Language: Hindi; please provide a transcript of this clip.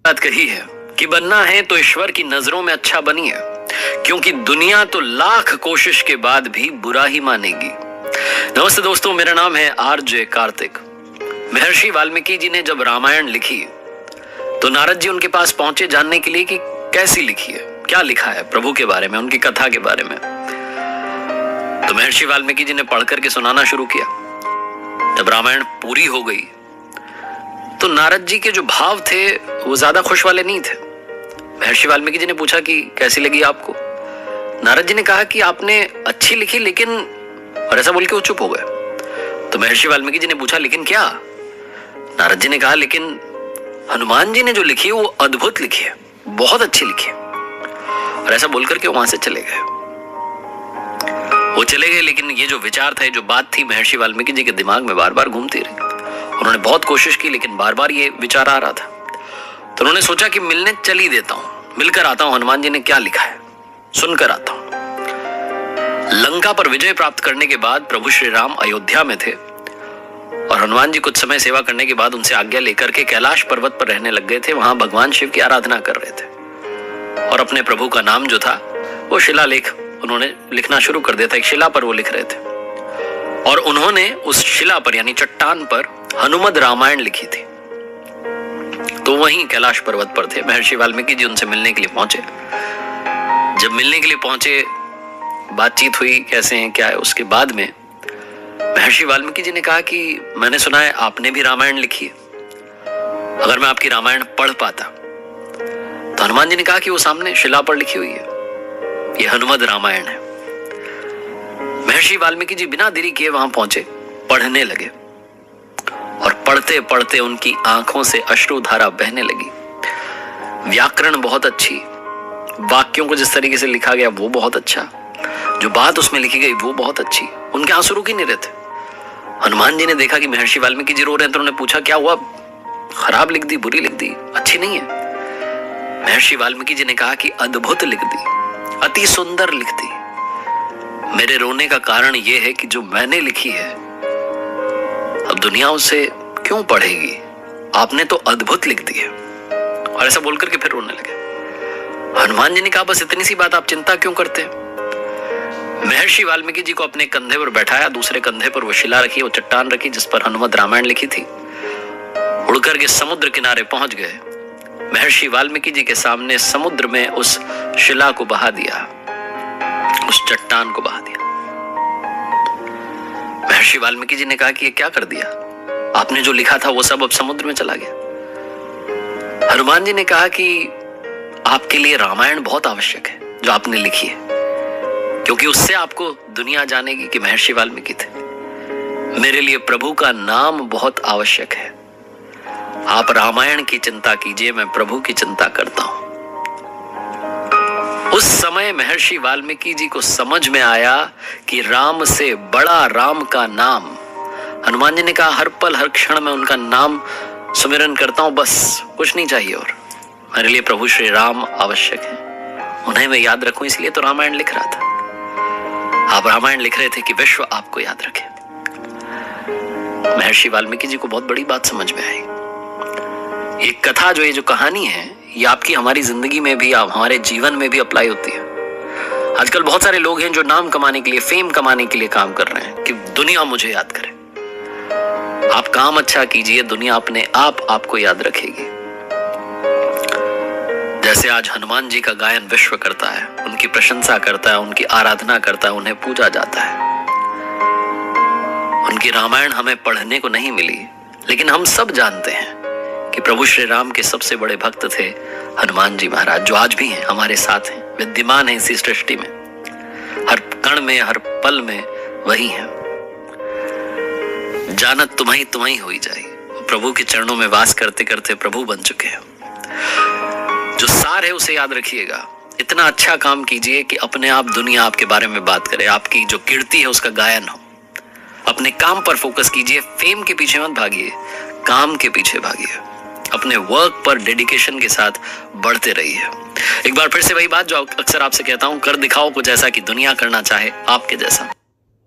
बात कही है कि बनना है तो ईश्वर की नजरों में अच्छा बनिए, क्योंकि दुनिया तो लाख कोशिश के बाद भी बुरा ही मानेगी। नमस्ते दोस्तों, मेरा नाम है आरजे कार्तिक। महर्षि वाल्मीकि जी ने जब रामायण लिखी तो नारद जी उनके पास पहुंचे जानने के लिए कि कैसी लिखी है, क्या लिखा है प्रभु के बारे में, उनकी कथा के बारे में। तो महर्षि वाल्मीकि जी ने पढ़ करके सुनाना शुरू किया। जब रामायण पूरी हो गई तो नारद जी के जो भाव थे वो ज्यादा खुश वाले नहीं थे। महर्षि वाल्मीकि जी ने पूछा कि कैसी लगी आपको। नारद जी ने कहा कि आपने अच्छी लिखी, लेकिन, और ऐसा बोल के वो चुप हो गए। तो महर्षि वाल्मीकि जी ने पूछा लेकिन क्या। नारद जी ने कहा लेकिन हनुमान जी ने जो लिखी है वो अद्भुत लिखी है, बहुत अच्छी लिखी है। और ऐसा बोलकर के वहां से चले गए। वो चले गए, लेकिन ये जो विचार था, जो बात थी, महर्षि वाल्मीकि जी के दिमाग में बार बार घूमती रही। उन्होंने बहुत कोशिश की, लेकिन बार बार ये विचार आ रहा था। तो उन्होंने सोचा कि मिलने चल ही देता हूं, मिलकर आता हूं, हनुमान जी ने क्या लिखा है सुनकर आता हूं। लंका पर विजय प्राप्त करने के बाद प्रभु श्री राम अयोध्या में थे और हनुमान जी कुछ समय सेवा करने के बाद उनसे आज्ञा लेकर के कैलाश पर्वत पर रहने लग गए थे। वहां भगवान शिव की आराधना कर रहे थे और अपने प्रभु का नाम जो था वो शिलालेख उन्होंने लिखना शुरू कर दिया था। एक शिला पर वो लिख रहे थे और उन्होंने उस शिला पर यानी चट्टान पर हनुमद रामायण लिखी थी। तो वहीं कैलाश पर्वत पर थे। महर्षि वाल्मीकि जी उनसे मिलने के लिए पहुंचे। जब मिलने के लिए पहुंचे, बातचीत हुई कैसे हैं क्या है। उसके बाद में महर्षि वाल्मीकि जी ने कहा कि मैंने सुना है आपने भी रामायण लिखी है, अगर मैं आपकी रामायण पढ़ पाता। तो हनुमान जी ने कहा कि वो सामने शिला पर लिखी हुई है, ये हनुमद रामायण है। महर्षि वाल्मीकि जी बिना देरी किए वहां पहुंचे, पढ़ने लगे और पढ़ते पढ़ते उनकी आंखों से अश्रुधारा बहने लगी। व्याकरण बहुत अच्छी, वाक्यों को जिस तरीके से लिखा गया वो बहुत अच्छा, जो बात उसमें लिखी गई वो बहुत अच्छी। उनके आंसू रुक ही नहीं रहे थे। हनुमान जी ने देखा कि महर्षि वाल्मीकि जी रो रहे हैं, तो उन्होंने पूछा क्या हुआ, खराब लिख दी, बुरी लिख दी, अच्छी नहीं है। महर्षि वाल्मीकि जी ने कहा कि अद्भुत लिख दी, अति सुंदर लिख दी। मेरे रोने का कारण यह है कि जो मैंने लिखी है अब दुनिया उसे क्यों पढ़ेगी, आपने तो अद्भुत लिख दी है। और ऐसा बोलकर के फिर रोने लगे। हनुमान जी ने कहा बस इतनी सी बात, आप चिंता क्यों करते हैं। महर्षि वाल्मीकि जी को अपने कंधे पर बैठाया, दूसरे कंधे पर वो शिला रखी, वो चट्टान रखी जिस पर हनुमद रामायण लिखी थी। उड़कर के समुद्र किनारे पहुंच गए। महर्षि वाल्मीकि जी के सामने समुद्र में उस शिला को बहा दिया, उस चट्टान को बहा दिया। महर्षि वाल्मीकि जी ने कहा कि ये क्या कर दिया, आपने जो लिखा था वो सब अब समुद्र में चला गया। हनुमान जी ने कहा कि आपके लिए रामायण बहुत आवश्यक है जो आपने लिखी है, क्योंकि उससे आपको दुनिया जानेगी कि महर्षि वाल्मीकि थे। मेरे लिए प्रभु का नाम बहुत आवश्यक है। आप रामायण की चिंता कीजिए, मैं प्रभु की चिंता करता हूं। उस समय महर्षि वाल्मीकि जी को समझ में आया कि राम से बड़ा राम का नाम। हनुमान जी ने कहा हर पल हर क्षण में उनका नाम सुमिरन करता हूं, बस कुछ नहीं चाहिए और। मेरे लिए प्रभु श्री राम आवश्यक है, उन्हें मैं याद रखूं, इसलिए तो रामायण लिख रहा था। आप रामायण लिख रहे थे कि विश्व आपको याद रखे। महर्षि वाल्मीकि जी को बहुत बड़ी बात समझ में आई। ये कथा जो, ये जो कहानी है, ये आपकी हमारी जिंदगी में भी, हमारे जीवन में भी अप्लाई होती है। आजकल बहुत सारे लोग हैं जो नाम कमाने के लिए, फेम कमाने के लिए काम कर रहे हैं कि दुनिया मुझे याद करे। आप काम अच्छा कीजिए, दुनिया अपने आप आपको याद रखेगी। जैसे आज हनुमान जी का गायन विश्व करता है, उनकी प्रशंसा करता है, उनकी आराधना करता है, उन्हें पूजा जाता है। उनकी रामायण हमें पढ़ने को नहीं मिली, लेकिन हम सब जानते हैं कि प्रभु श्री राम के सबसे बड़े भक्त थे हनुमान जी महाराज, जो आज भी हैं, हमारे साथ हैं, विद्यमान हैं इसी सृष्टि में, हर कण में, हर पल में वही हैं। जानत तुम्हारी तुम्हारी हुई जाए, प्रभु के चरणों में वास करते करते प्रभु बन चुके हैं। जो सार है उसे याद रखिएगा। इतना अच्छा काम कीजिए कि अपने आप दुनिया आपके बारे में बात करे, आपकी जो कीर्ति है उसका गायन हो। अपने काम पर फोकस कीजिए, फेम के पीछे मत भागिए, काम के पीछे भागिए। अपने वर्क पर डेडिकेशन के साथ बढ़ते रहिए। एक बार फिर से वही बात जो अक्सर आपसे कहता हूं, कर दिखाओ कुछ ऐसा कि दुनिया करना चाहे आपके जैसा।